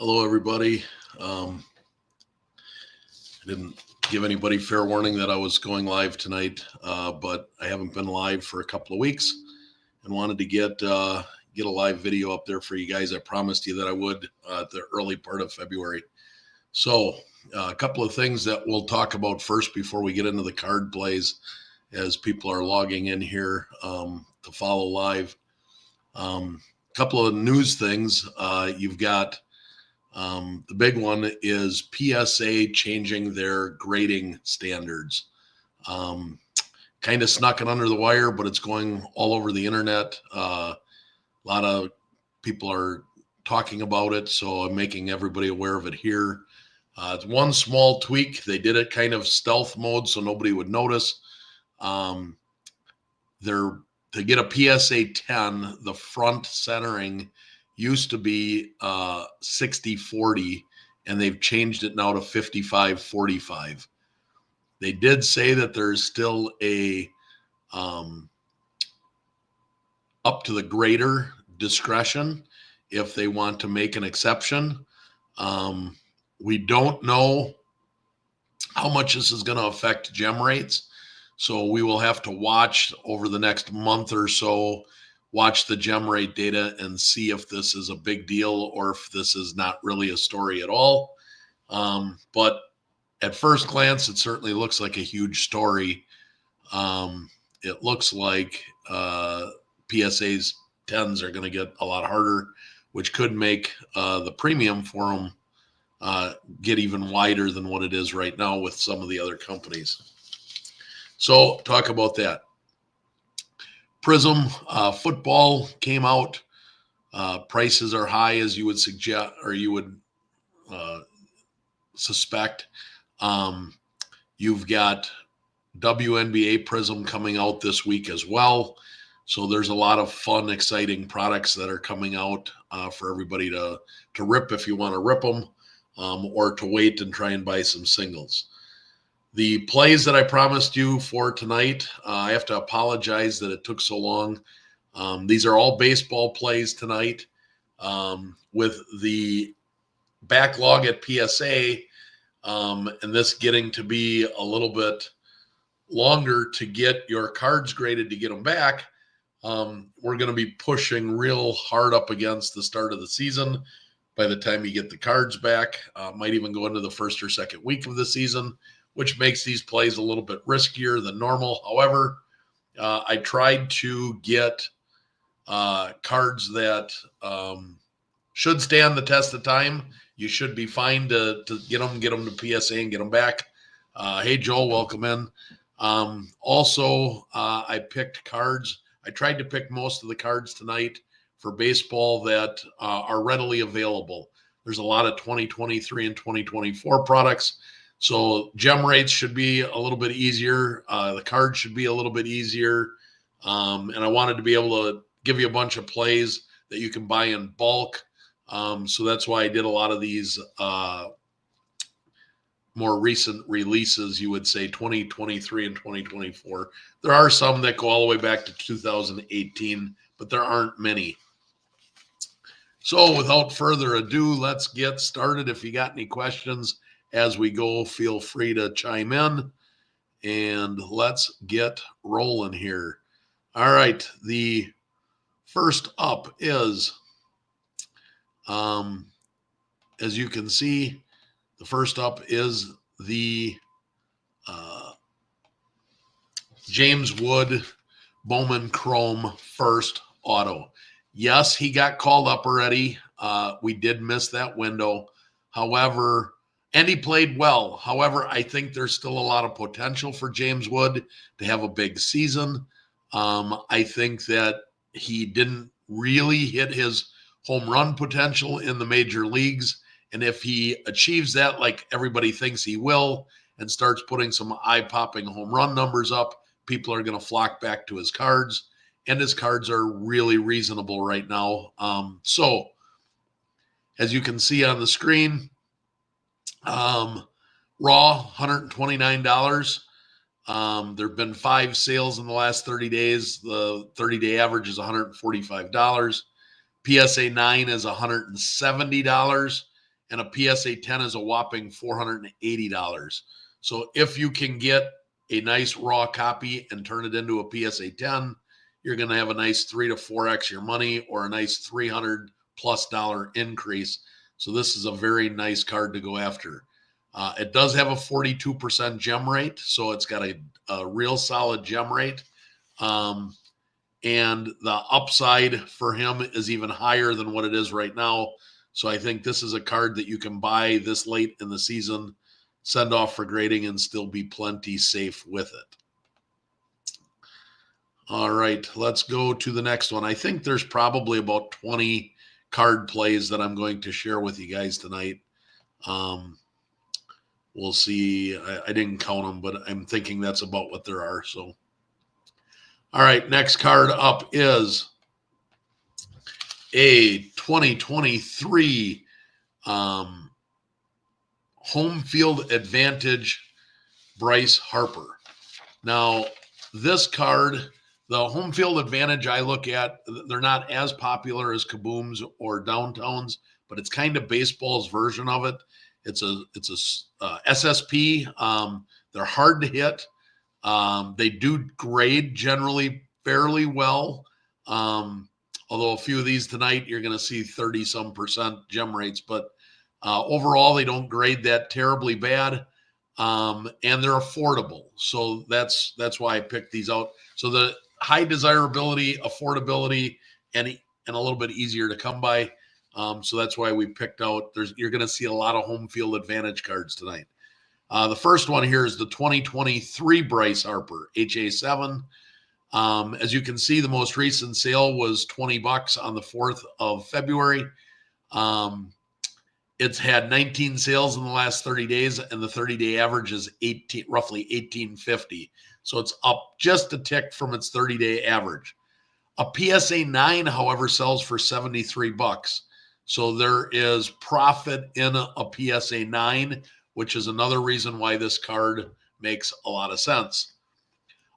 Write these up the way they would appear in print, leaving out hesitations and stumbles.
Hello, everybody. I didn't give anybody fair warning that I was going live tonight, but I haven't been live for a couple of weeks and wanted to get a live video up there for you guys. I promised you that I would at the early part of February. So, a couple of things that we'll talk about first before we get into the card plays, as people are logging in here to follow live. A couple of news things. You've got the big one is PSA changing their grading standards. Kind of snuck it under the wire, but it's going all over the internet. A lot of people are talking about it, so I'm making everybody aware of it here. It's one small tweak. They did it kind of stealth mode, so nobody would notice. They're to get a PSA 10, the front centering used to be 60-40, and they've changed it now to 55-45. They did say that there's still a up to the grader discretion if they want to make an exception. We don't know how much this is going to affect gem rates. So we will have to watch over the next month or so, watch the gem rate data and see if this is a big deal or if this is not really a story at all. But at first glance, it certainly looks like a huge story. It looks like PSA's 10s are going to get a lot harder, which could make the premium for them get even wider than what it is right now with some of the other companies. So talk about that. Prism football came out. Prices are high, as you would suggest, or you would suspect. You've got WNBA Prism coming out this week as well. So there's a lot of fun, exciting products that are coming out for everybody to rip if you want to rip them, or to wait and try and buy some singles. The plays that I promised you for tonight, I have to apologize that it took so long. These are all baseball plays tonight. With the backlog at PSA, and this getting to be a little bit longer to get your cards graded to get them back, we're going to be pushing real hard up against the start of the season. By the time you get the cards back, might even go into the first or second week of the season, which makes these plays a little bit riskier than normal. However, I tried to get cards that should stand the test of time. You should be fine to get them to PSA and get them back. Hey, Joel, welcome in. Also, I picked cards. I tried to pick most of the cards tonight for baseball that are readily available. There's a lot of 2023 and 2024 products. So gem rates should be a little bit easier. The cards should be a little bit easier. And I wanted to be able to give you a bunch of plays that you can buy in bulk. So that's why I did a lot of these more recent releases, you would say 2023 and 2024. There are some that go all the way back to 2018, but there aren't many. So without further ado, let's get started. If you got any questions as we go, feel free to chime in, and let's get rolling here. All right, the first up is, as you can see, the first up is the James Wood Bowman Chrome first auto. Yes, he got called up already. We did miss that window. However, and he played well. However, I think there's still a lot of potential for James Wood to have a big season. I think that he didn't really hit his home run potential in the major leagues. And if he achieves that, like everybody thinks he will, and starts putting some eye-popping home run numbers up, people are going to flock back to his cards. And his cards are really reasonable right now. So, as you can see on the screen, raw, $129. There have been 5 sales in the last 30 days. The 30-day average is $145. PSA 9 is $170. and a PSA 10 is a whopping $480. So if you can get a nice raw copy and turn it into a PSA 10, you're going to have a nice 3 to 4x your money, or a nice $300+ increase. So this is a very nice card to go after. It does have a 42% gem rate, so it's got a real solid gem rate. And the upside for him is even higher than what it is right now. So I think this is a card that you can buy this late in the season, send off for grading, and still be plenty safe with it. All right, let's go to the next one. I think there's probably about 20 card plays that I'm going to share with you guys tonight. We'll see. I didn't count them, but I'm thinking that's about what there are. So, all right, next card up is a 2023 home field advantage Bryce Harper. Now, this card, the home field advantage I look at, they're not as popular as Kabooms or Downtowns, but it's kind of baseball's version of it. It's a SSP. They're hard to hit. They do grade generally fairly well. Although a few of these tonight, you're going to see 30-some% gem rates, but overall, they don't grade that terribly bad. And they're affordable. So that's why I picked these out. So the high desirability, affordability, and a little bit easier to come by. So that's why we picked out, you're going to see a lot of home field advantage cards tonight. The first one here is the 2023 Bryce Harper, HA7. As you can see, the most recent sale was $20 on the 4th of February. It's had 19 sales in the last 30 days, and the 30-day average is roughly $18.50. So it's up just a tick from its 30-day average. A PSA 9, however, sells for $73. So there is profit in a PSA 9, which is another reason why this card makes a lot of sense.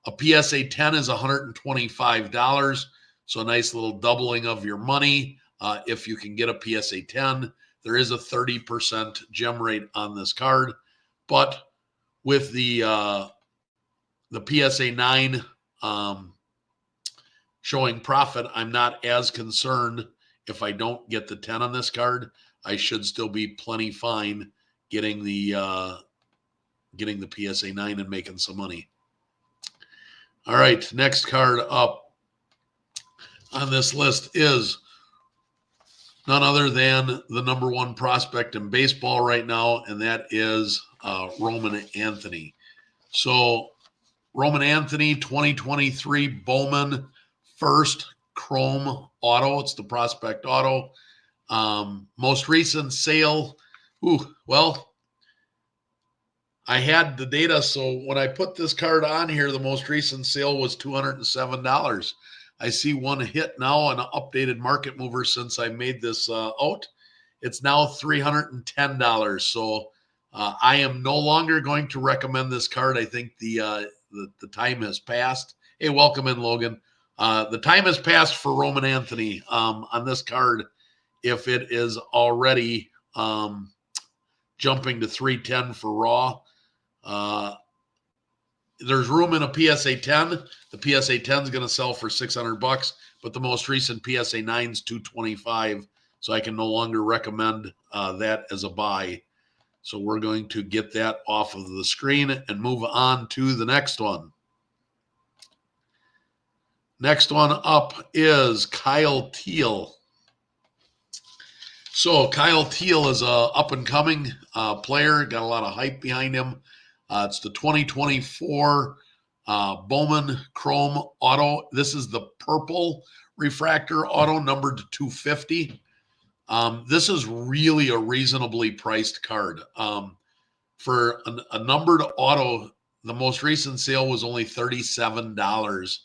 A PSA 10 is $125. So a nice little doubling of your money if you can get a PSA 10. There is a 30% gem rate on this card, but with the PSA 9 showing profit, I'm not as concerned if I don't get the 10 on this card. I should still be plenty fine getting the PSA 9 and making some money. All right, next card up on this list is none other than the number one prospect in baseball right now, and that is Roman Anthony. So Roman Anthony, 2023 Bowman first chrome auto. It's the prospect auto. Most recent sale. I had the data. So when I put this card on here, the most recent sale was $207. I see one hit now, an updated market mover since I made this out. It's now $310. So I am no longer going to recommend this card. I think the time has passed. Hey, welcome in, Logan. The time has passed for Roman Anthony on this card. If it is already jumping to $310 for raw, there's room in a PSA 10. The PSA 10 is going to sell for $600, but the most recent PSA 9 is $225. So I can no longer recommend that as a buy. So we're going to get that off of the screen and move on to the next one. Next one up is Kyle Teel. So Kyle Teel is a up-and-coming player, got a lot of hype behind him. It's the 2024 Bowman Chrome Auto. This is the purple refractor auto, numbered to 250. This is really a reasonably priced card. For a numbered auto, the most recent sale was only $37.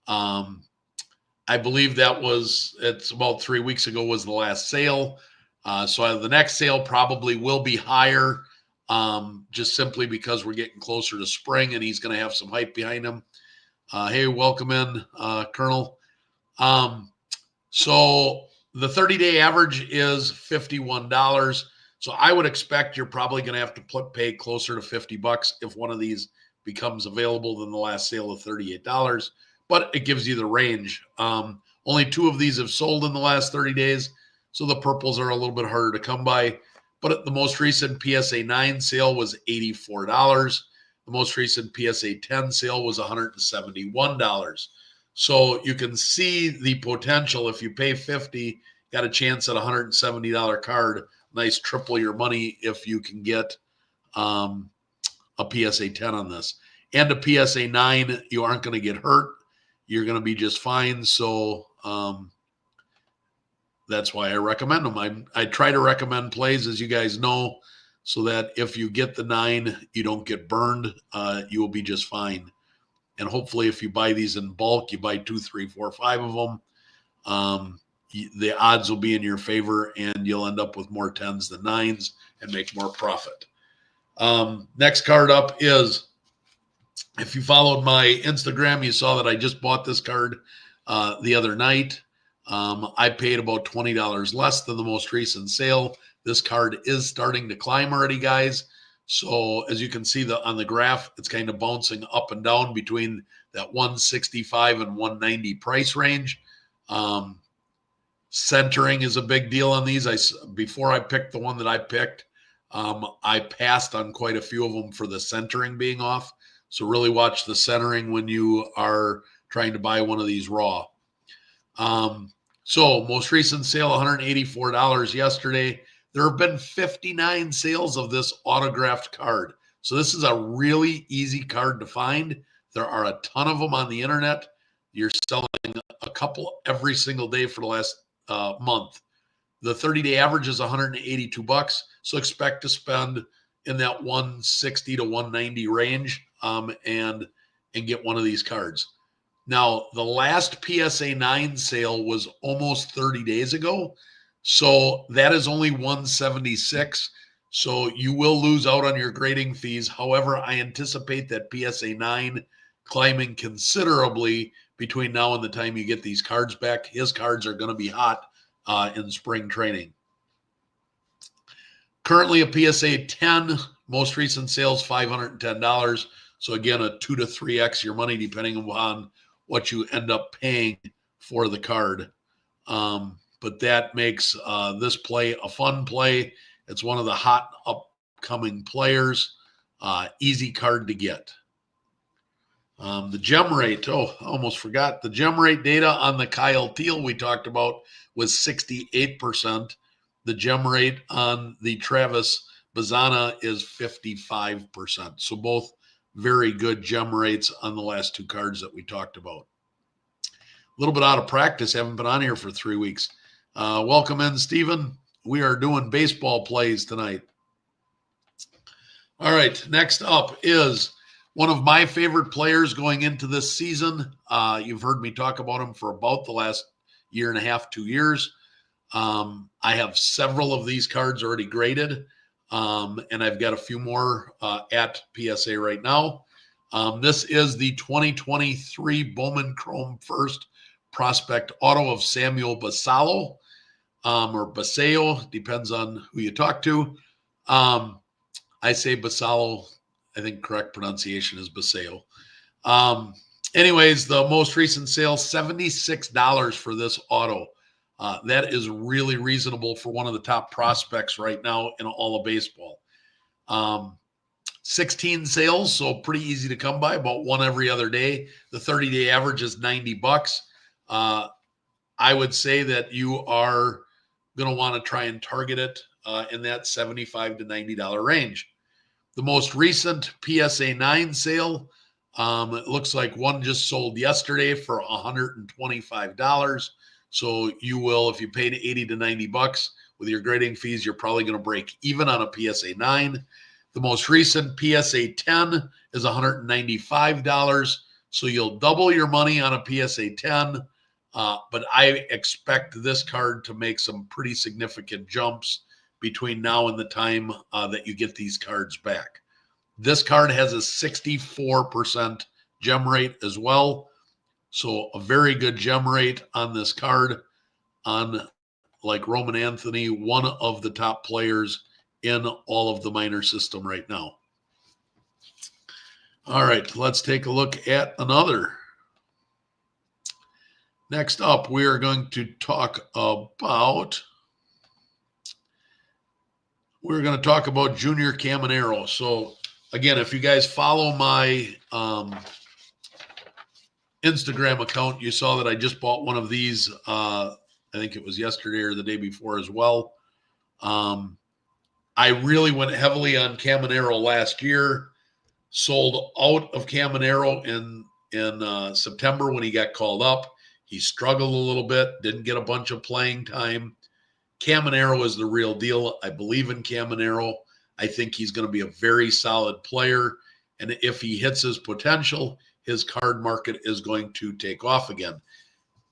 I believe it's about 3 weeks ago was the last sale. So the next sale probably will be higher, just simply because we're getting closer to spring and he's going to have some hype behind him. Hey, welcome in, Colonel. So the 30-day average is $51. So I would expect you're probably going to have to pay closer to $50 if one of these becomes available than the last sale of $38. But it gives you the range. Only 2 of these have sold in the last 30 days, so the purples are a little bit harder to come by. But the most recent PSA 9 sale was $84. The most recent PSA 10 sale was $171. So you can see the potential. If you pay $50, got a chance at a $170 card. Nice triple your money if you can get a PSA 10 on this. And a PSA 9, you aren't going to get hurt. You're going to be just fine. So that's why I recommend them. I try to recommend plays, as you guys know, so that if you get the 9, you don't get burned. You will be just fine. And hopefully if you buy these in bulk, you buy 2, 3, 4, 5 of them, the odds will be in your favor and you'll end up with more 10s than 9s and make more profit. Next card up is, if you followed my Instagram, you saw that I just bought this card the other night. I paid about $20 less than the most recent sale. This card is starting to climb already, guys. So as you can see on the graph, it's kind of bouncing up and down between that 165 and 190 price range. Centering is a big deal on these. Before I picked the one that I picked, I passed on quite a few of them for the centering being off. So really watch the centering when you are trying to buy one of these raw. So most recent sale, $184 yesterday. There have been 59 sales of this autographed card. So this is a really easy card to find. There are a ton of them on the internet. You're selling a couple every single day for the last month. The 30-day average is $182. So expect to spend in that 160 to 190 range and get one of these cards. Now, the last PSA 9 sale was almost 30 days ago. So that is only $176. So you will lose out on your grading fees. However, I anticipate that PSA 9 climbing considerably between now and the time you get these cards back. His cards are going to be hot in spring training. Currently a PSA 10, most recent sales, $510. So again, a 2 to 3x your money, depending upon what you end up paying for the card. But that makes this play a fun play. It's one of the hot upcoming players. Easy card to get. The gem rate, I almost forgot. The gem rate data on the Kyle Teel we talked about was 68%. The gem rate on the Travis Bazzana is 55%. So both very good gem rates on the last 2 cards that we talked about. A little bit out of practice. Haven't been on here for 3 weeks. Welcome in, Stephen. We are doing baseball plays tonight. All right, next up is one of my favorite players going into this season. You've heard me talk about him for about the last year and a half, 2 years. I have several of these cards already graded, and I've got a few more at PSA right now. This is the 2023 Bowman Chrome First Prospect Auto of Samuel Basallo, or Basallo, depends on who you talk to. I say Basallo. I think correct pronunciation is Basallo. Anyways, the most recent sale, $76 for this auto. That is really reasonable for one of the top prospects right now in all of baseball. 16 sales, so pretty easy to come by, about one every other day. The 30-day average is $90. I would say that you are going to want to try and target it in that $75 to $90 range. The most recent PSA 9 sale, it looks like one just sold yesterday for $125. So you will, if you paid $80 to $90 with your grading fees, you're probably going to break even on a PSA 9. The most recent PSA 10 is $195. So you'll double your money on a PSA 10. But I expect this card to make some pretty significant jumps between now and the time that you get these cards back. This card has a 64% gem rate as well. So a very good gem rate on this card on, like Roman Anthony, one of the top players in all of the minor system right now. All right, let's take a look at another. Next up, we are going to talk about Junior Caminero. So again, if you guys follow my Instagram account, you saw that I just bought one of these. I think it was yesterday or the day before as well. I really went heavily on Caminero last year, sold out of Caminero in September when he got called up. He struggled a little bit, didn't get a bunch of playing time. Caminero is the real deal. I believe in Caminero. I think he's going to be a very solid player. And if he hits his potential, his card market is going to take off again.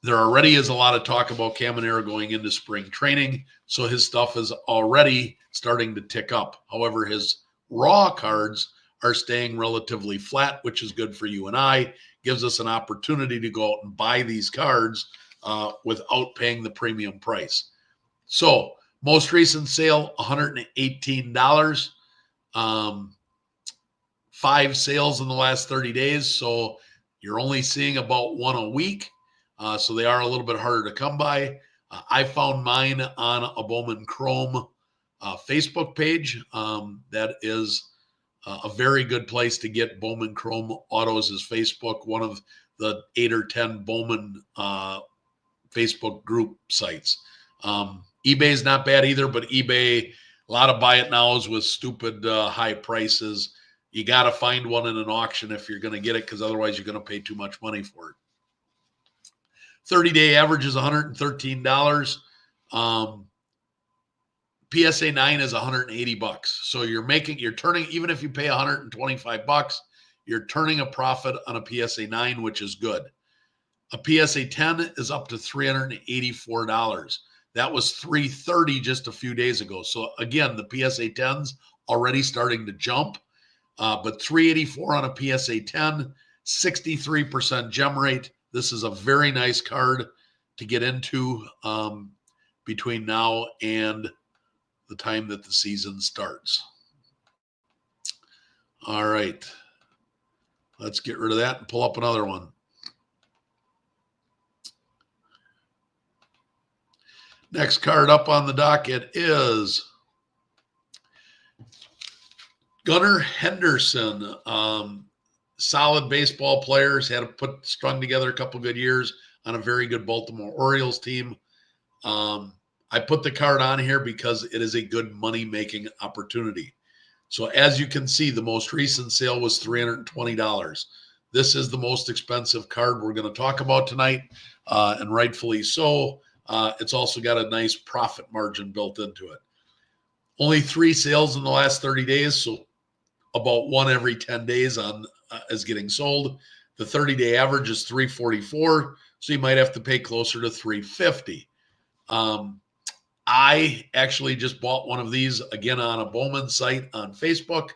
There already is a lot of talk about Caminero going into spring training, so his stuff is already starting to tick up. However, his raw cards are staying relatively flat, which is good for you and I. Gives us an opportunity to go out and buy these cards without paying the premium price. So most recent sale, $118. 5 sales in the last 30 days. So you're only seeing about one a week. So they are a little bit harder to come by. I found mine on a Bowman Chrome Facebook page. That is a very good place to get Bowman Chrome autos is Facebook, one of the 8 or 10 Bowman Facebook group sites. eBay is not bad either, but eBay, a lot of buy it nows with stupid high prices. You got to find one in an auction if you're going to get it, because otherwise you're going to pay too much money for it. 30-day average is $113. PSA 9 is $180. So you're turning, even if you pay $125, you're turning a profit on a PSA 9, which is good. A PSA 10 is up to $384. That was $330 just a few days ago. So again, the PSA 10's already starting to jump, but $384 on a PSA 10, 63% gem rate. This is a very nice card to get into between now and the time that the season starts. All right. Let's get rid of that and pull up another one. Next card up on the docket is Gunnar Henderson. Solid baseball players, strung together a couple good years on a very good Baltimore Orioles team. I put the card on here because it is a good money-making opportunity. So as you can see, the most recent sale was $320. This is the most expensive card we're going to talk about tonight, and rightfully so. It's also got a nice profit margin built into it. Only 3 sales in the last 30 days, so about one every 10 days is getting sold. The 30-day average is $344, so you might have to pay closer to $350. I actually just bought one of these again on a Bowman site on Facebook.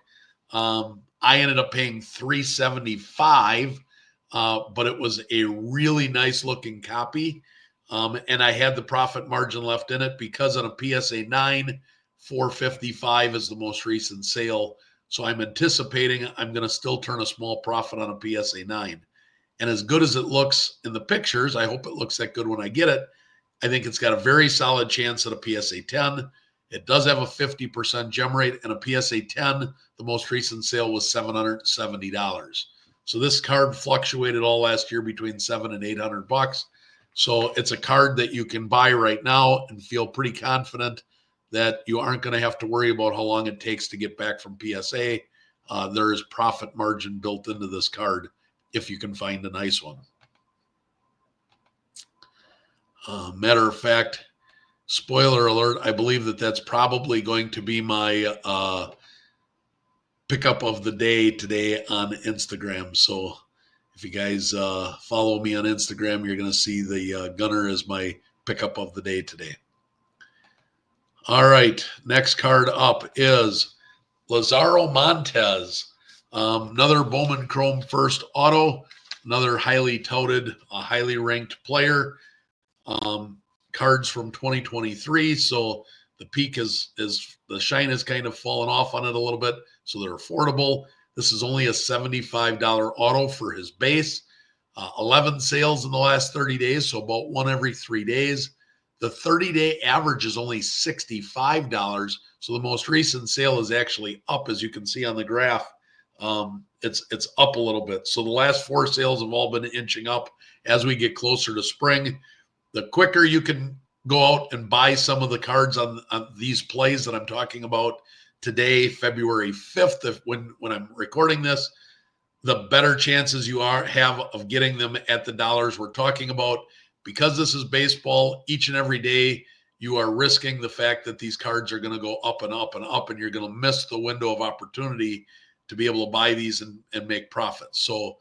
I ended up paying $375, but it was a really nice looking copy. And I had the profit margin left in it because on a PSA 9, $455 is the most recent sale. So I'm anticipating I'm going to still turn a small profit on a PSA 9. And as good as it looks in the pictures, I hope it looks that good when I get it. I think it's got a very solid chance at a PSA 10. It does have a 50% gem rate, and a PSA 10, the most recent sale was $770. So this card fluctuated all last year between $700 and $800. So it's a card that you can buy right now and feel pretty confident that you aren't going to have to worry about how long it takes to get back from PSA. There is profit margin built into this card if you can find a nice one. Matter of fact, spoiler alert, I believe that that's probably going to be my pickup of the day today on Instagram. So if you guys follow me on Instagram, you're going to see the Gunner as my pickup of the day today. All right, next card up is Lazaro Montes, another Bowman Chrome first auto, another highly touted, highly ranked player. Cards from 2023, so The peak is the shine has kind of fallen off on it a little bit, so they're affordable. This is only a $75 auto for his base. 11 sales in the last 30 days, so about one every 3 days. The 30-day average is only $65, so the most recent sale is actually up, as you can see on the graph. It's up a little bit. So the last 4 sales have all been inching up as we get closer to spring. The quicker you can go out and buy some of the cards on these plays that I'm talking about today, February 5th, when I'm recording this, the better chances you have of getting them at the dollars we're talking about. Because this is baseball, each and every day you are risking the fact that these cards are going to go up and up and up, and you're going to miss the window of opportunity to be able to buy these and make profits. So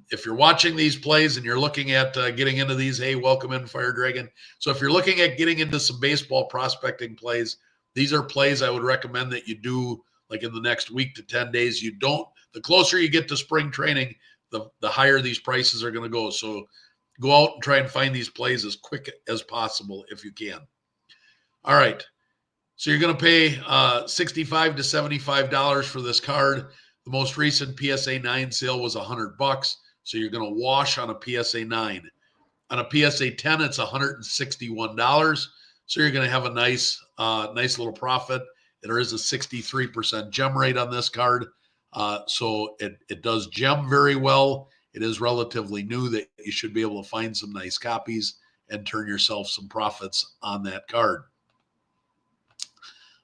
if you're watching these plays and you're looking at getting into these, hey, welcome in, Fire Dragon. So if you're looking at getting into some baseball prospecting plays, these are plays I would recommend that you do like in the next week to 10 days. The closer you get to spring training, the higher these prices are going to go. So go out and try and find these plays as quick as possible if you can. All right. So you're going to pay $65 to $75 for this card. The most recent PSA 9 sale was $100. So you're going to wash on a PSA 9. On a PSA 10, it's $161. So you're going to have a nice little profit. There is a 63% gem rate on this card. So it does gem very well. It is relatively new that you should be able to find some nice copies and turn yourself some profits on that card.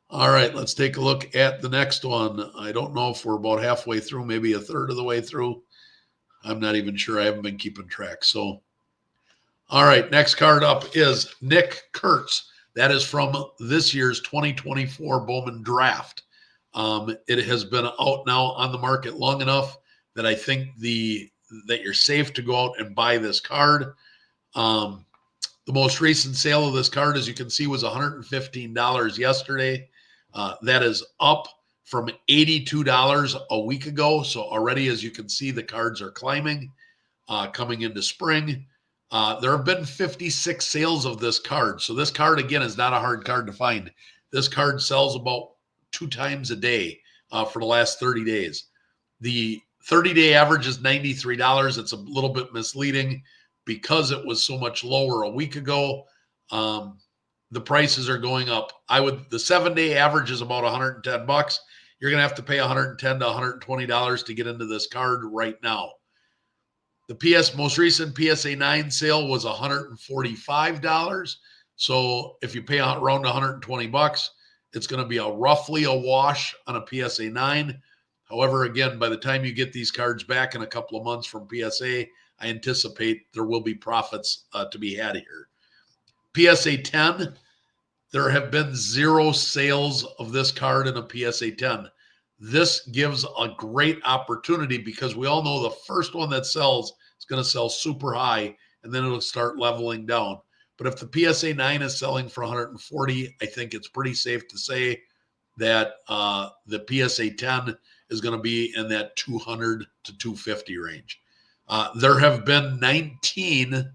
All right, let's take a look at the next one. I don't know if we're about halfway through, maybe a third of the way through. I'm not even sure. I haven't been keeping track. So, all right, next card up is Nick Kurtz. That is from this year's 2024 Bowman Draft. It has been out now on the market long enough that I think that you're safe to go out and buy this card. The most recent sale of this card, as you can see, was $115 yesterday. That is up from $82 a week ago. So already, as you can see, the cards are climbing, coming into spring. There have been 56 sales of this card. So this card, again, is not a hard card to find. This card sells about 2 times a day for the last 30 days. The 30-day average is $93. It's a little bit misleading because it was so much lower a week ago. The prices are going up. The 7-day average is about $110. You're going to have to pay $110 to $120 to get into this card right now. The most recent PSA 9 sale was $145. So if you pay around $120, it's going to be roughly a wash on a PSA 9. However, again, by the time you get these cards back in a couple of months from PSA, I anticipate there will be profits to be had here. PSA 10, there have been 0 sales of this card in a PSA 10. This gives a great opportunity because we all know the first one that sells is going to sell super high, and then it'll start leveling down. But if the PSA 9 is selling for $140, I think it's pretty safe to say that the PSA 10 is going to be in that $200 to $250 range. There have been 19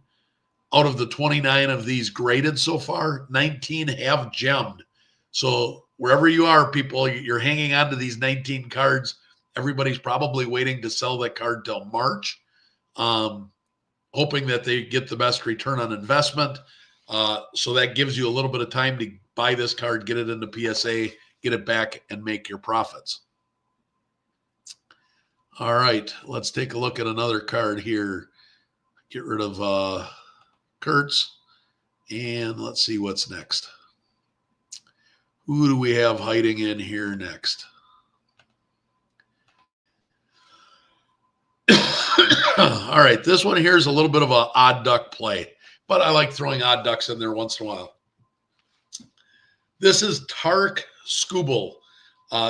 out of the 29 of these graded so far. 19 have gemmed. So wherever you are, people, you're hanging on to these 19 cards. Everybody's probably waiting to sell that card till March, hoping that they get the best return on investment. So that gives you a little bit of time to buy this card, get it into PSA, get it back, and make your profits. All right, let's take a look at another card here. Get rid of Kurtz, and let's see what's next. Who do we have hiding in here next? All right, this one here is a little bit of an odd duck play, but I like throwing odd ducks in there once in a while. This is Tarek Skubal.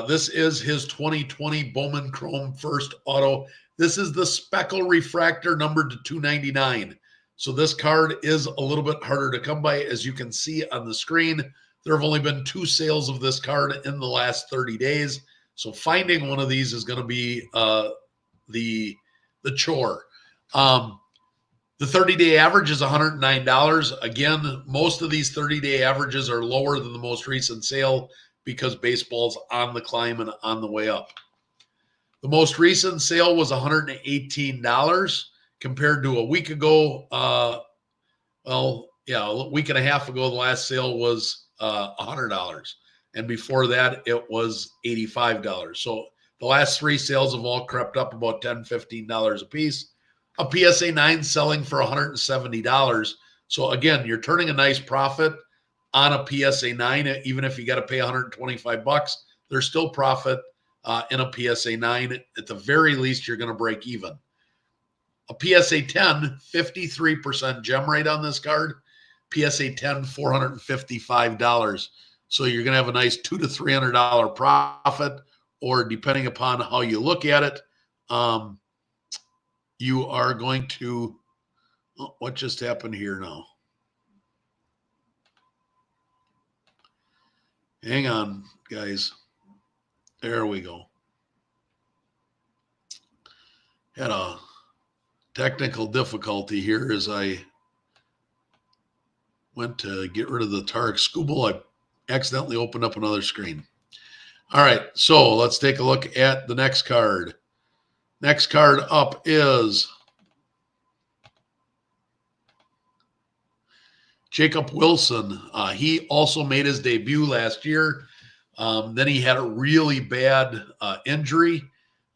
This is his 2020 Bowman Chrome First Auto. This is the Speckle Refractor numbered to 299. So this card is a little bit harder to come by. As you can see on the screen, there have only been 2 sales of this card in the last 30 days. So finding one of these is going to be the chore. The The 30-day average is $109. Again, most of these 30-day averages are lower than the most recent sale because baseball's on the climb and on the way up. The most recent sale was $118 compared to a week ago. A week and a half ago, the last sale was $100. And before that, it was $85. So the last three sales have all crept up about $10, $15 a piece. A PSA 9 selling for $170. So again, you're turning a nice profit on a PSA 9, even if you got to pay $125. There's still profit in a PSA 9. At the very least, you're going to break even. A PSA 10, 53% gem rate on this card. PSA 10, $455. So you're going to have a nice $200 to $300 profit, or depending upon how you look at it, you are going to, what just happened here now? Hang on, guys. There we go. Had a technical difficulty here as I went to get rid of the Tarek Skubal. I accidentally opened up another screen. All right, so let's take a look at the next card. Next card up is Jacob Wilson. He also made his debut last year. Then he had a really bad injury.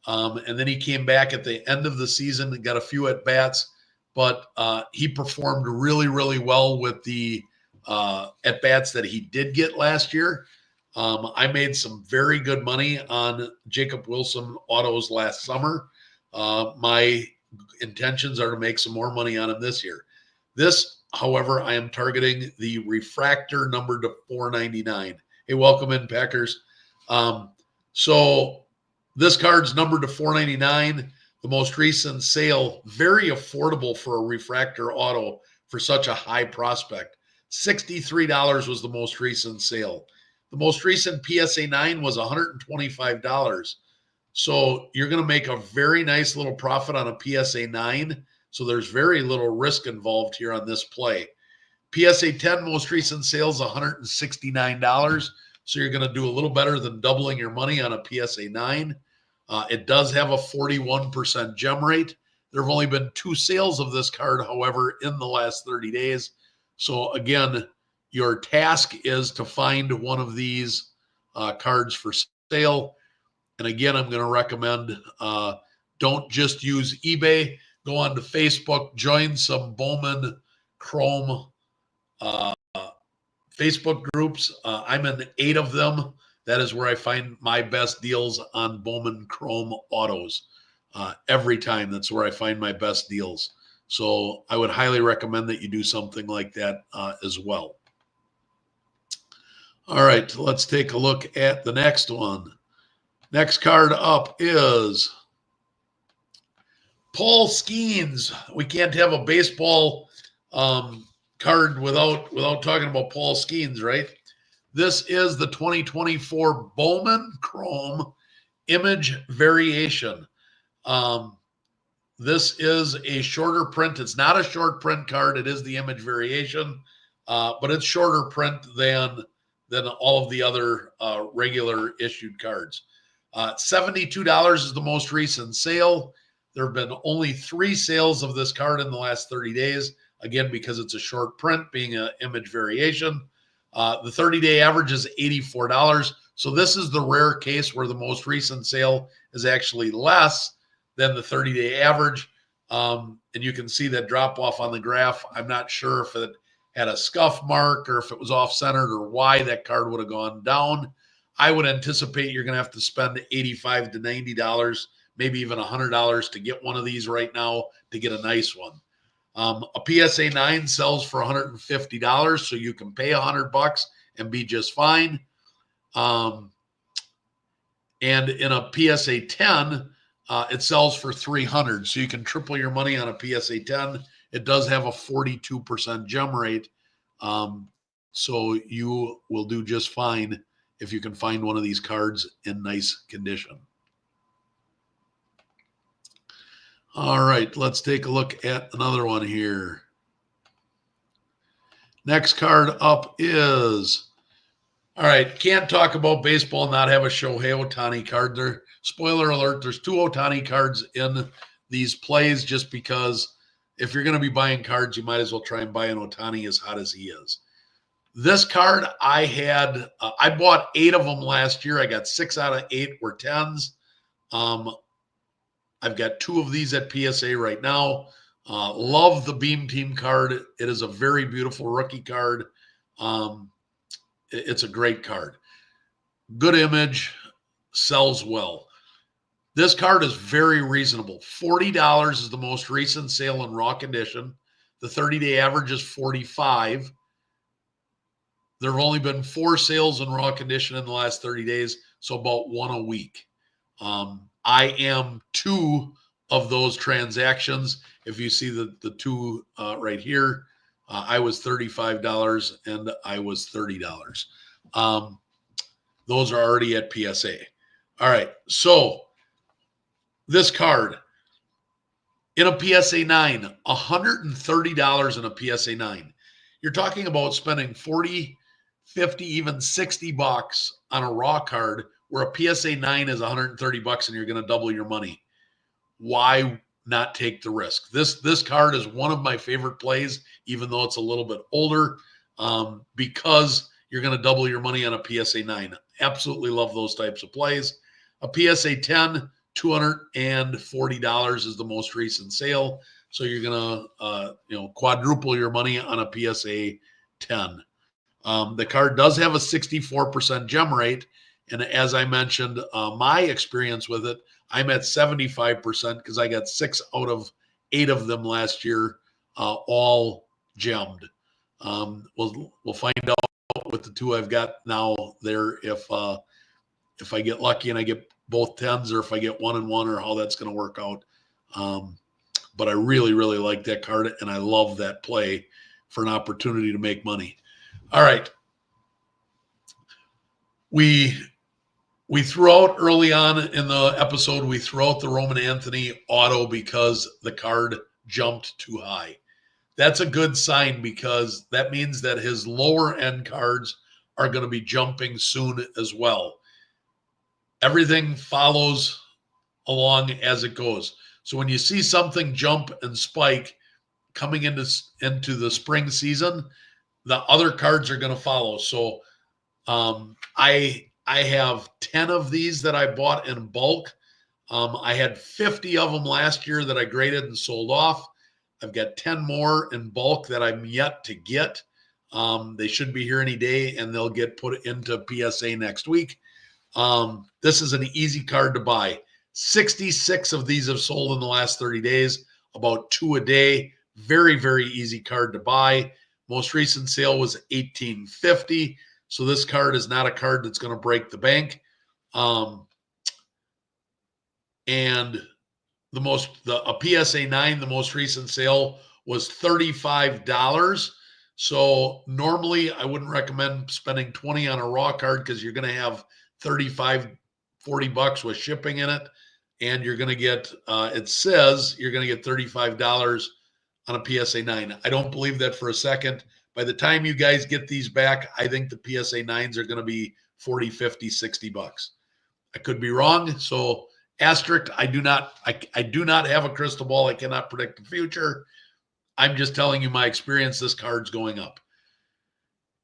And then he came back at the end of the season and got a few at-bats. But he performed really, really well with the at-bats that he did get last year. I made some very good money on Jacob Wilson autos last summer. My intentions are to make some more money on him this year. This, however, I am targeting the refractor number to $4.99. Hey, welcome in, Packers. So this card's numbered to $4.99. The most recent sale, very affordable for a refractor auto for such a high prospect. $63 was the most recent sale. The most recent PSA 9 was $125. So you're going to make a very nice little profit on a PSA 9. So there's very little risk involved here on this play. PSA 10 most recent sales $169. So you're going to do a little better than doubling your money on a PSA 9. It does have a 41% gem rate. There have only been 2 sales of this card, however, in the last 30 days. So again, your task is to find one of these cards for sale. And again, I'm going to recommend don't just use eBay. Go on to Facebook, join some Bowman Chrome Facebook groups. I'm in 8 of them. That is where I find my best deals on Bowman Chrome autos. Every time, that's where I find my best deals. So I would highly recommend that you do something like that as well. All right, let's take a look at the next one. Next card up is Paul Skeens. We can't have a baseball card without talking about Paul Skeens, right? This is the 2024 Bowman Chrome Image Variation. This is a shorter print. It's not a short print card. It is the Image Variation, but it's shorter print than all of the other regular issued cards. $72 is the most recent sale. There have been only 3 sales of this card in the last 30 days. Again, because it's a short print, being an image variation. The 30-day average is $84. So this is the rare case where the most recent sale is actually less than the 30-day average. And you can see that drop off on the graph. I'm not sure if it had a scuff mark or if it was off-centered or why that card would have gone down. I would anticipate you're going to have to spend $85 to $90, maybe even $100 to get one of these right now to get a nice one. A PSA 9 sells for $150, so you can pay $100 and be just fine. And in a PSA 10, it sells for $300, so you can triple your money on a PSA 10. It does have a 42% gem rate, so you will do just fine if you can find one of these cards in nice condition. All right, let's take a look at another one here. Next card up is, all right, can't talk about baseball and not have a Shohei Ohtani card there. Spoiler alert, there's 2 Ohtani cards in these plays just because if you're going to be buying cards, you might as well try and buy an Ohtani as hot as he is. This card I had, I bought 8 of them last year. I got 6 out of 8 were 10s. I've got 2 of these at PSA right now. Love the Beam Team card. It is a very beautiful rookie card. It's a great card. Good image, sells well. This card is very reasonable. $40 is the most recent sale in raw condition. The 30-day average is $45. There have only been 4 sales in raw condition in the last 30 days, so about 1 a week. I am 2 of those transactions. If you see the 2 right here, I was $35 and I was $30. Those are already at PSA. All right, so this card in a PSA 9, $130 in a PSA 9. You're talking about spending 40, 50, even 60 bucks on a raw card where a PSA 9 is 130 bucks and you're going to double your money. Why not take the risk? This card is one of my favorite plays, even though it's a little bit older, because you're going to double your money on a PSA 9. Absolutely love those types of plays. A PSA 10, $240 is the most recent sale. So you're going to quadruple your money on a PSA 10. The card does have a 64% gem rate. And as I mentioned, my experience with it, I'm at 75% because I got 6 out of 8 of them last year, all gemmed. We'll find out with the 2 I've got now there if I get lucky and I get both 10s or if I get 1 and 1 or how that's going to work out. But I really, really like that card and I love that play for an opportunity to make money. All right. We threw out early on in the episode, we threw out the Roman Anthony auto because the card jumped too high. That's a good sign because that means that his lower end cards are going to be jumping soon as well. Everything follows along as it goes. So when you see something jump and spike coming into the spring season, the other cards are going to follow. So I have 10 of these that I bought in bulk. I had 50 of them last year that I graded and sold off. I've got 10 more in bulk that I'm yet to get. They should be here any day, and they'll get put into PSA next week. This is an easy card to buy. 66 of these have sold in the last 30 days, about 2 a day. Very, very easy card to buy. Most recent sale was $18.50. So this card is not a card that's going to break the bank. And a PSA 9, the most recent sale was $35. So normally I wouldn't recommend spending 20 on a raw card because you're going to have 35, 40 bucks with shipping in it. And you're going to get, it says you're going to get $35 on a PSA 9. I don't believe that for a second. By the time you guys get these back, I think the PSA 9s are going to be 40, 50, 60 bucks. I could be wrong. So asterisk, I do not have a crystal ball. I cannot predict the future. I'm just telling you my experience. This card's going up.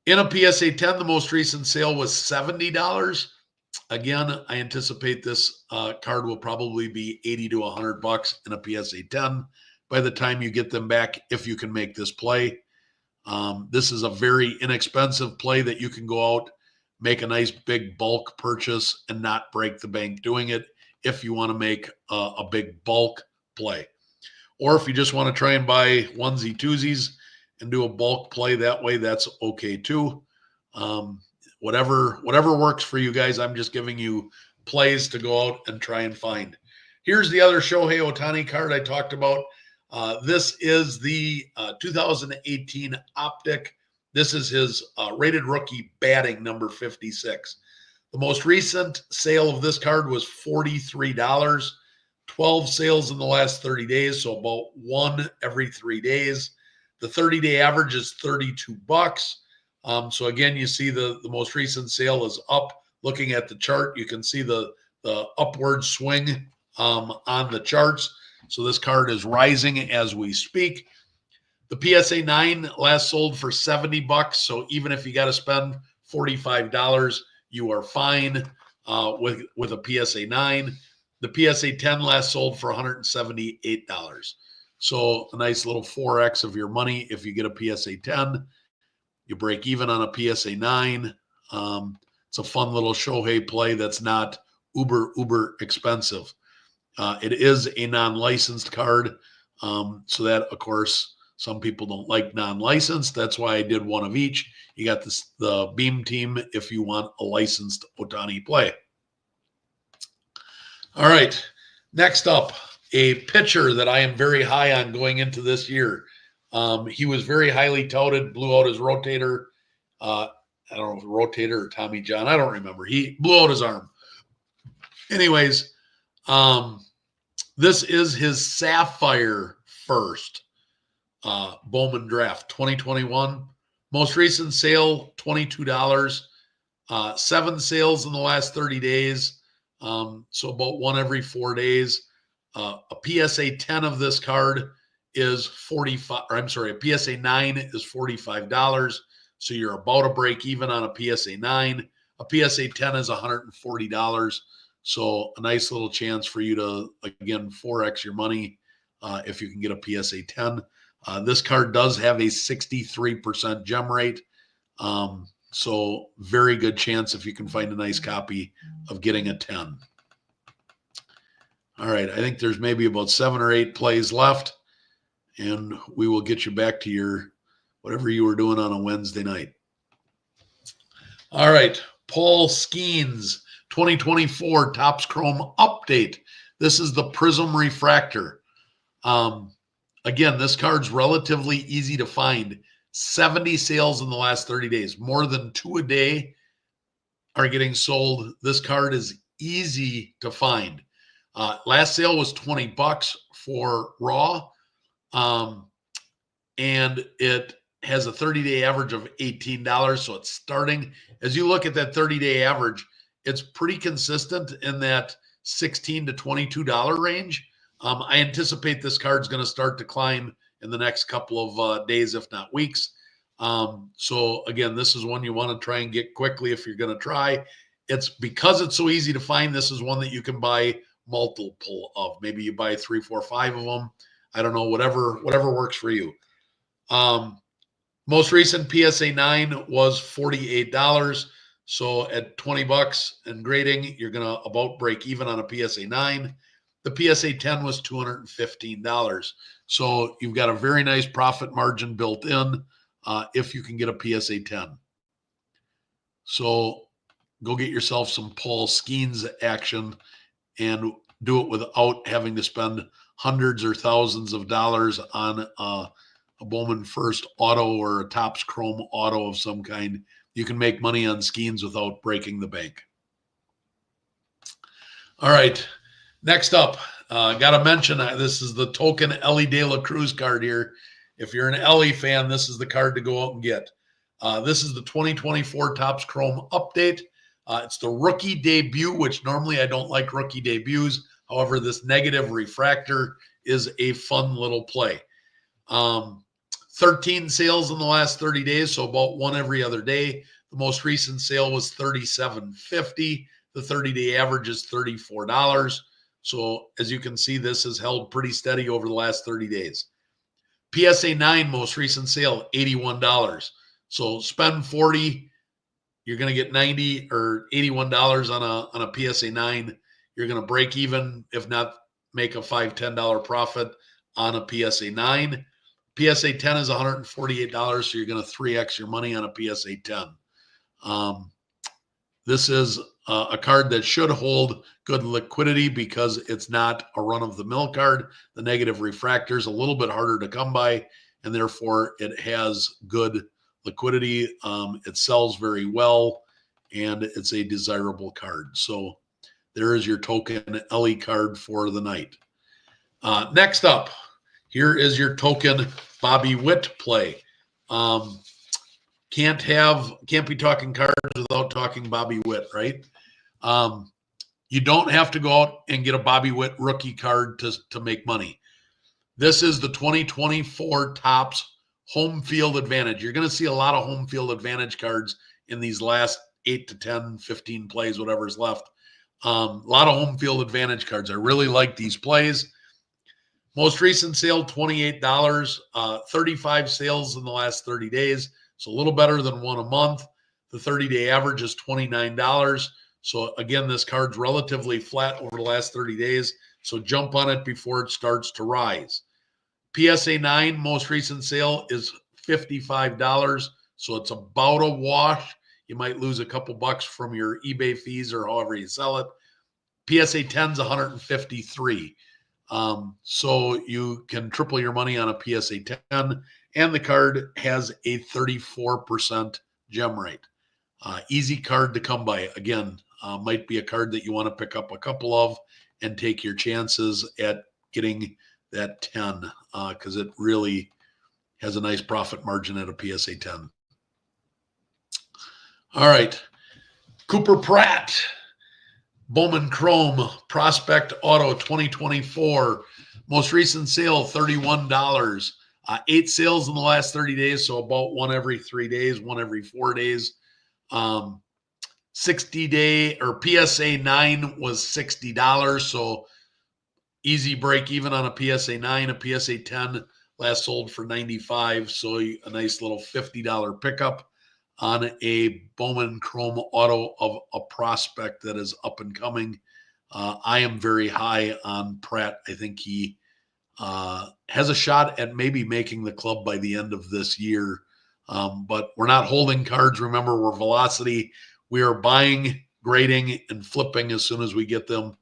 In a PSA 10, the most recent sale was $70. Again, I anticipate this card will probably be 80 to 100 bucks in a PSA 10 by the time you get them back, if you can make this play. This is a very inexpensive play that you can go out, make a nice big bulk purchase and not break the bank doing it if you want to make a big bulk play. Or if you just want to try and buy onesie twosies and do a bulk play that way, that's okay too. Whatever works for you guys. I'm just giving you plays to go out and try and find. Here's the other Shohei Ohtani card I talked about. This is the 2018 Optic. This is his rated rookie batting number 56. The most recent sale of this card was $43. 12 sales in the last 30 days, so about one every 3 days. The 30-day average is $32. So again, you see the most recent sale is up. Looking at the chart, you can see the upward swing on the charts. So this card is rising as we speak. The PSA 9 last sold for $70. So even if you got to spend $45, you are fine with a PSA 9. The PSA 10 last sold for $178. So a nice little 4X of your money if you get a PSA 10. You break even on a PSA 9. It's a fun little Shohei play that's not uber expensive. It is a non-licensed card. So that, of course, some people don't like non-licensed. That's why I did one of each. You got the Beam Team if you want a licensed Ohtani play. All right. Next up, a pitcher that I am very high on going into this year. He was very highly touted, blew out his rotator. I don't know if rotator or Tommy John. I don't remember. He blew out his arm. Anyways, this is his Sapphire first Bowman draft 2021. Most recent sale, $22. 7 sales in the last 30 days. So about one every 4 days. A PSA 10 of this card is $45. Or I'm sorry, a PSA 9 is $45. So you're about to break even on a PSA 9. A PSA 10 is $140. So a nice little chance for you to, again, 4X your money if you can get a PSA 10. This card does have a 63% gem rate. So very good chance if you can find a nice copy of getting a 10. All right, I think there's maybe about 7 or 8 plays left, and we will get you back to your whatever you were doing on a Wednesday night. All right, Paul Skeens, 2024 Topps Chrome update. This is the Prism Refractor. Again, this card's relatively easy to find. 70 sales in the last 30 days. More than 2 a day are getting sold. This card is easy to find. Last sale was $20 for raw. And it has a 30-day average of $18. So it's starting. As you look at that 30-day average, it's pretty consistent in that $16 to $22 range. I anticipate this card's going to start to climb in the next couple of days, if not weeks. So again, this is one you want to try and get quickly if you're going to try. It's because it's so easy to find. This is one that you can buy multiple of. Maybe you buy 3, 4, 5 of them. I don't know, whatever works for you. Most recent PSA 9 was $48. So at $20 and grading, you're going to about break even on a PSA 9. The PSA 10 was $215. So you've got a very nice profit margin built in if you can get a PSA 10. So go get yourself some Paul Skeens action and do it without having to spend hundreds or thousands of dollars on a Bowman First auto or a Topps Chrome auto of some kind. You can make money on Skeens without breaking the bank. All right. Next up, got to mention this is the token Elly De La Cruz card here. If you're an Elly fan, this is the card to go out and get. This is the 2024 Topps Chrome update. It's the rookie debut, which normally I don't like rookie debuts. However, this negative refractor is a fun little play. 13 sales in the last 30 days, so about one every other day. The most recent sale was $37.50. The 30-day average is $34. So as you can see, this has held pretty steady over the last 30 days. PSA 9 most recent sale, $81. So spend $40, you're going to get $90 or $81 on a PSA 9. You're going to break even, if not make a $5, $10 profit on a PSA 9. PSA 10 is $148, so you're going to 3X your money on a PSA 10. This is a card that should hold good liquidity because it's not a run-of-the-mill card. The negative refractor is a little bit harder to come by, and therefore it has good liquidity. It sells very well, and it's a desirable card. So there is your token Ellie card for the night. Next up, here is your token Bobby Witt play. Can't be talking cards without talking Bobby Witt, right? You don't have to go out and get a Bobby Witt rookie card to make money. This is the 2024 Topps Home Field Advantage. You're going to see a lot of home field advantage cards in these last 8 to 10, 15 plays, whatever's left. A lot of home field advantage cards. I really like these plays. Most recent sale, $28. 35 sales in the last 30 days. So a little better than one a month. The 30-day average is $29. So again, this card's relatively flat over the last 30 days. So jump on it before it starts to rise. PSA 9, most recent sale is $55. So it's about a wash. You might lose a couple bucks from your eBay fees or however you sell it. PSA 10 is $153. So you can triple your money on a PSA 10, and the card has a 34% gem rate. Easy card to come by. Again, might be a card that you want to pick up a couple of and take your chances at getting that 10 because it really has a nice profit margin at a PSA 10. All right. Cooper Pratt, Bowman Chrome Prospect Auto 2024. Most recent sale, $31. 8 sales in the last 30 days, so about one every 3 days, one every 4 days. 60-day or PSA 9 was $60, so easy break even on a PSA 9. A PSA 10 last sold for $95, so a nice little $50 pickup on a Bowman Chrome Auto of a prospect that is up and coming. I am very high on Pratt. I think he has a shot at maybe making the club by the end of this year. But we're not holding cards. Remember, we're Velocity. We are buying, grading, and flipping as soon as we get them.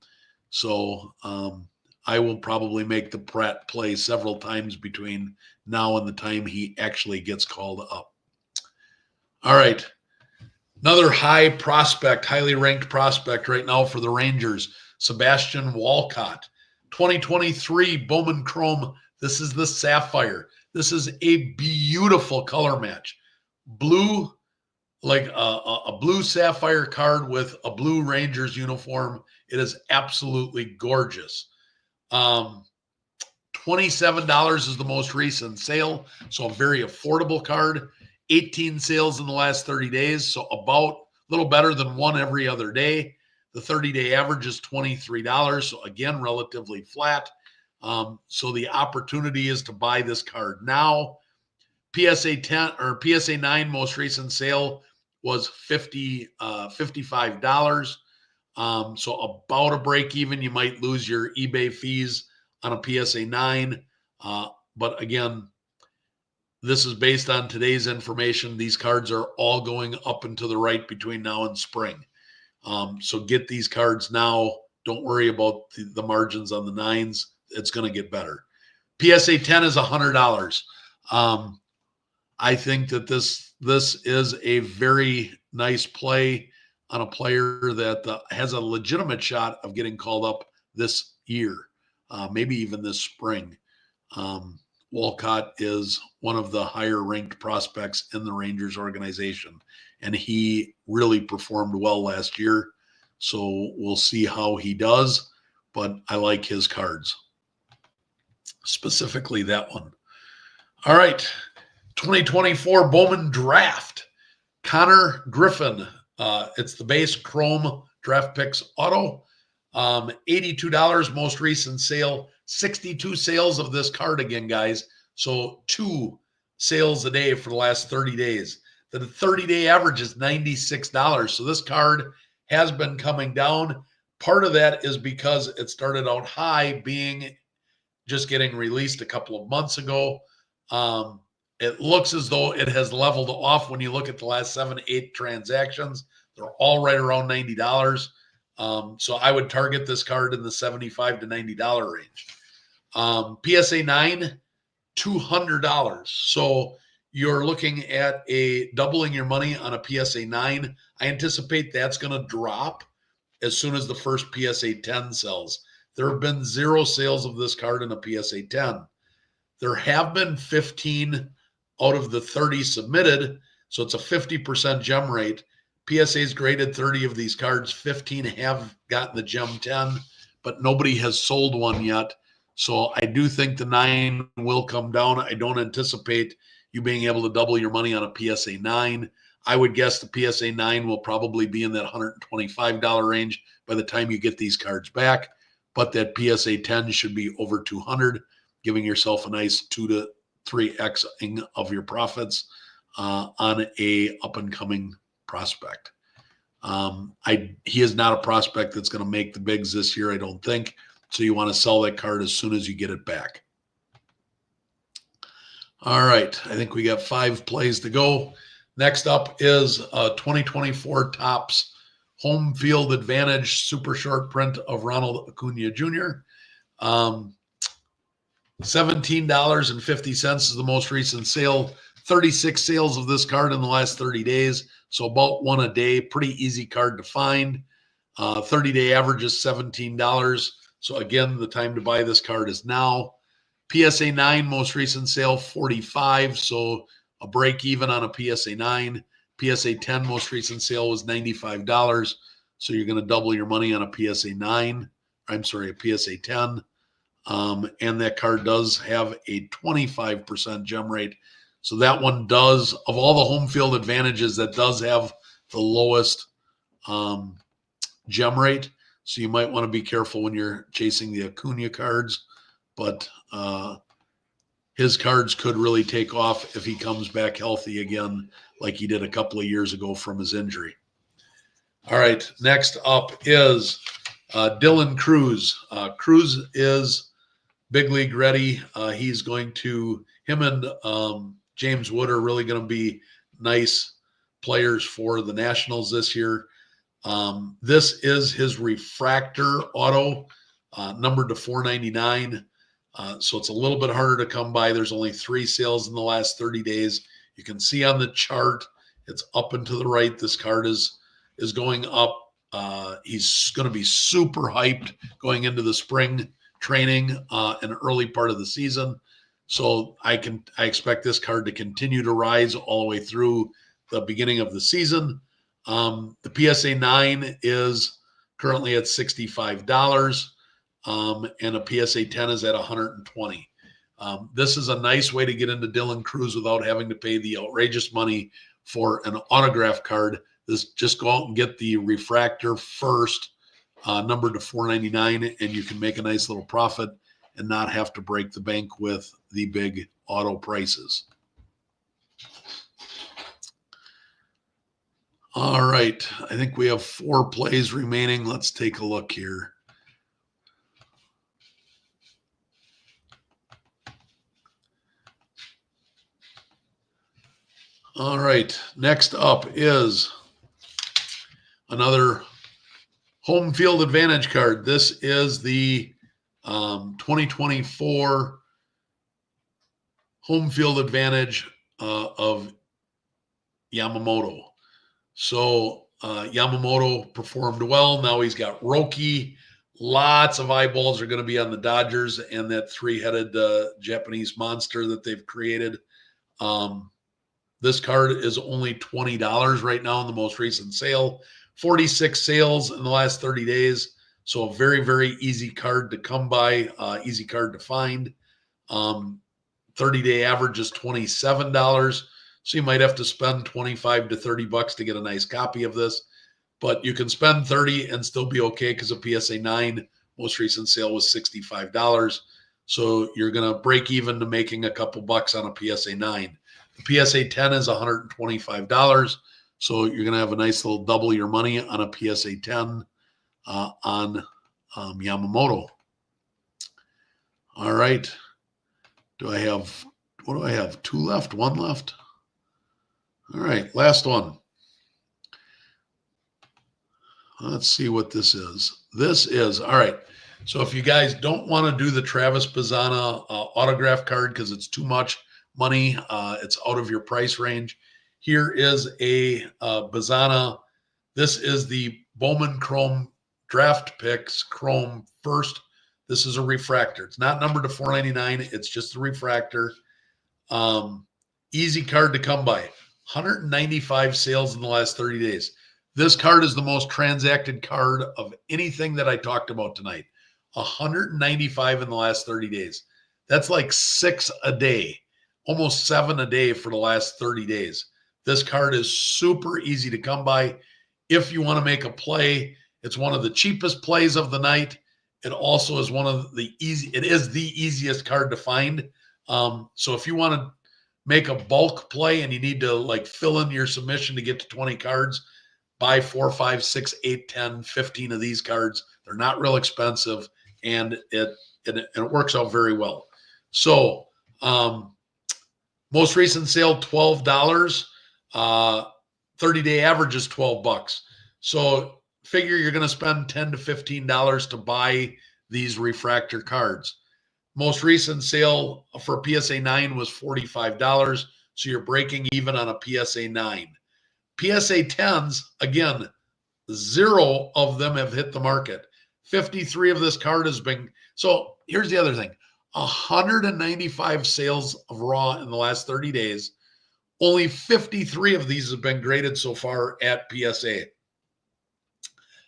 So I will probably make the Pratt play several times between now and the time he actually gets called up. All right. Another high prospect, highly ranked prospect right now for the Rangers, Sebastian Walcott. 2023 Bowman Chrome. This is the Sapphire. This is a beautiful color match. Blue, like a blue Sapphire card with a blue Rangers uniform. It is absolutely gorgeous. $27 is the most recent sale, so a very affordable card. 18 sales in the last 30 days, so about a little better than one every other day. The 30-day average is $23, so again, relatively flat. So the opportunity is to buy this card now. PSA 10 or PSA 9 most recent sale was $55. So about a break even. You might lose your eBay fees on a PSA 9. But again, this is based on today's information. These cards are all going up and to the right between now and spring. So get these cards now. Don't worry about the margins on the 9s. It's going to get better. PSA 10 is $100. I think that this is a very nice play on a player that has a legitimate shot of getting called up this year, maybe even this spring. Walcott is one of the higher ranked prospects in the Rangers organization, and he really performed well last year. So we'll see how he does, but I like his cards, specifically that one. All right, 2024 Bowman Draft, Connor Griffin. It's the base Chrome Draft Picks Auto. $82 most recent sale. 62 sales of this card again, guys. So 2 sales a day for the last 30 days. The 30-day average is $96. So this card has been coming down. Part of that is because it started out high, being just getting released a couple of months ago. It looks as though it has leveled off when you look at the last 7-8 transactions. They're all right around $90. So I would target this card in the $75 to $90 range. PSA 9, $200. So you're looking at a doubling your money on a PSA 9. I anticipate that's going to drop as soon as the first PSA 10 sells. There have been 0 sales of this card in a PSA 10. There have been 15 out of the 30 submitted, so it's a 50% gem rate. PSA's graded 30 of these cards. 15 have gotten the gem 10, but nobody has sold one yet. So I do think the 9 will come down. I don't anticipate you being able to double your money on a PSA 9. I would guess the PSA 9 will probably be in that $125 range by the time you get these cards back, but that PSA 10 should be over 200, giving yourself a nice 2 to 3x of your profits on a up-and-coming prospect. He is not a prospect that's going to make the bigs this year, I don't think. So you want to sell that card as soon as you get it back. All right, I think we got 5 plays to go. Next up is 2024 Topps Home Field Advantage super short print of Ronald Acuna Jr. $17.50 is the most recent sale. 36 sales of this card in the last 30 days, so about 1 a day. Pretty easy card to find. 30-day average is $17. So again, the time to buy this card is now. PSA 9 most recent sale, $45. So a break even on a PSA 9. PSA 10 most recent sale was $95. So you're going to double your money on a PSA 9. I'm sorry, a PSA 10. And that card does have a 25% gem rate. So that one does, of all the home field advantages, that does have the lowest gem rate. So you might want to be careful when you're chasing the Acuna cards. But his cards could really take off if he comes back healthy again, like he did a couple of years ago from his injury. All right, next up is Dylan Cruz. Cruz is big league ready. He's going to, him and James Wood are really going to be nice players for the Nationals this year. This is his refractor auto, numbered to $4.99. So it's a little bit harder to come by. There's only 3 sales in the last 30 days. You can see on the chart, it's up and to the right. This card is going up. He's going to be super hyped going into the spring training and early part of the season. So I expect this card to continue to rise all the way through the beginning of the season. The PSA 9 is currently at $65. And a PSA 10 is at $120. This is a nice way to get into Dylan Cruz without having to pay the outrageous money for an autograph card. Just go out and get the refractor first, numbered to $4.99, and you can make a nice little profit and not have to break the bank with the big auto prices. All right, I think we have 4 plays remaining. Let's take a look here. All right, next up is another home field advantage card. This is the 2024 home field advantage of Yamamoto. So Yamamoto performed well. Now he's got Roki. Lots of eyeballs are going to be on the Dodgers and that 3-headed Japanese monster that they've created. This card is only $20 right now in the most recent sale. 46 sales in the last 30 days. So a very, very easy card to come by, easy card to find. 30-day average is $27. So you might have to spend $25 to $30 to get a nice copy of this. But you can spend $30 and still be okay because a PSA 9 most recent sale was $65. So you're going to break even to making a couple bucks on a PSA 9. The PSA 10 is $125. So you're going to have a nice little double your money on a PSA 10 on Yamamoto. All right. What do I have? 2 left, 1 left? All right, last one. Let's see what this is. This is, all right. So if you guys don't want to do the Travis Bazzana autograph card because it's too much money, it's out of your price range, here is a Bazzana. This is the Bowman Chrome Draft Picks Chrome First. This is a refractor. It's not numbered to $4.99. It's just a refractor. Easy card to come by. 195 sales in the last 30 days. This card is the most transacted card of anything that I talked about tonight. 195 in the last 30 days. That's like 6 a day, almost 7 a day for the last 30 days. This card is super easy to come by. If you want to make a play, it's one of the cheapest plays of the night. It also is the easiest card to find. So if you want to make a bulk play and you need to like fill in your submission to get to 20 cards, buy 4, 5, 6, 8, 10, 15 of these cards. They're not real expensive, and it works out very well. So most recent sale, $12. 30-day average is $12. So figure you're going to spend $10 to $15 to buy these refractor cards. Most recent sale for PSA 9 was $45. So you're breaking even on a PSA 9. PSA 10s, again, 0 of them have hit the market. 53 of this card has been. So here's the other thing. 195 sales of Raw in the last 30 days. Only 53 of these have been graded so far at PSA.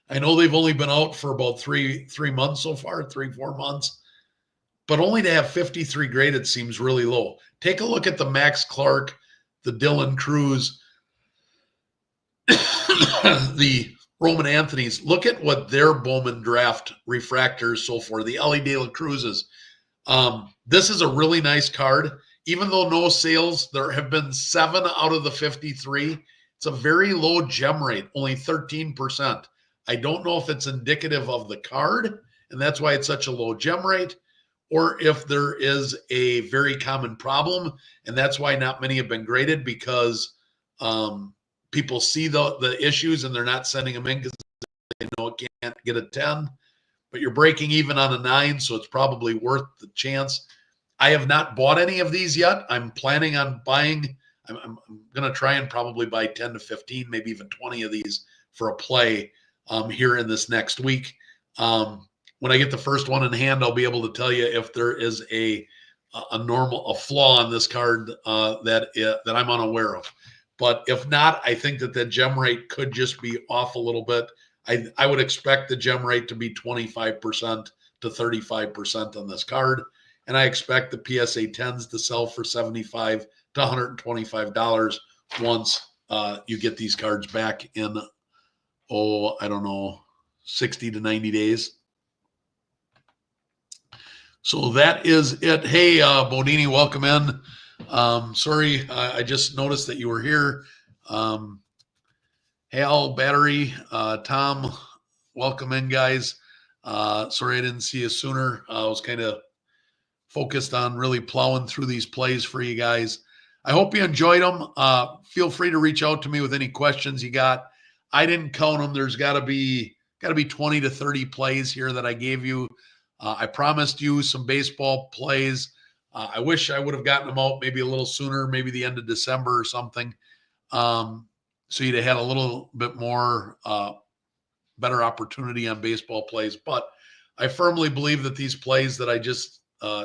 I know they've only been out for about three months so far, 3-4 months. But only to have 53 graded seems really low. Take a look at the Max Clark, the Dylan Cruz, the Roman Anthony's. Look at what their Bowman draft refractors so far, the Ellie De La Cruz's. This is a really nice card. Even though no sales, there have been 7 out of the 53. It's a very low gem rate, only 13%. I don't know if it's indicative of the card, and that's why it's such a low gem rate, or if there is a very common problem, and that's why not many have been graded, because people see the issues and they're not sending them in because they know it can't get a 10. But you're breaking even on a 9, so it's probably worth the chance. I have not bought any of these yet. I'm planning on buying. I'm going to try and probably buy 10 to 15, maybe even 20 of these for a play here in this next week. When I get the first one in hand, I'll be able to tell you if there is a flaw on this card that I'm unaware of. But if not, I think that the gem rate could just be off a little bit. I would expect the gem rate to be 25% to 35% on this card. And I expect the PSA 10s to sell for $75 to $125 once you get these cards back in, I don't know, 60 to 90 days. So that is it. Hey, Bodini, welcome in. Sorry, I just noticed that you were here. Hal, Battery, Tom, welcome in, guys. Sorry I didn't see you sooner. I was kind of focused on really plowing through these plays for you guys. I hope you enjoyed them. Feel free to reach out to me with any questions you got. I didn't count them. There's got to be 20 to 30 plays here that I gave you. I promised you some baseball plays. I wish I would have gotten them out maybe a little sooner, maybe the end of December or something. So you'd have had a little bit more better opportunity on baseball plays. But I firmly believe that these plays that I just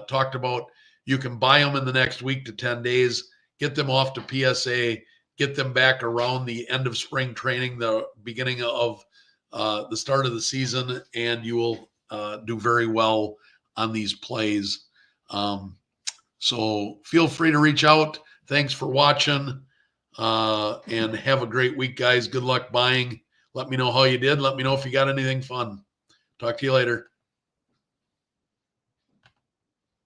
talked about, you can buy them in the next week to 10 days, get them off to PSA, get them back around the end of spring training, the beginning of the start of the season, and you will do very well on these plays. So feel free to reach out. Thanks for watching, and have a great week, guys. Good luck buying. Let me know how you did. Let me know if you got anything fun. Talk to you later.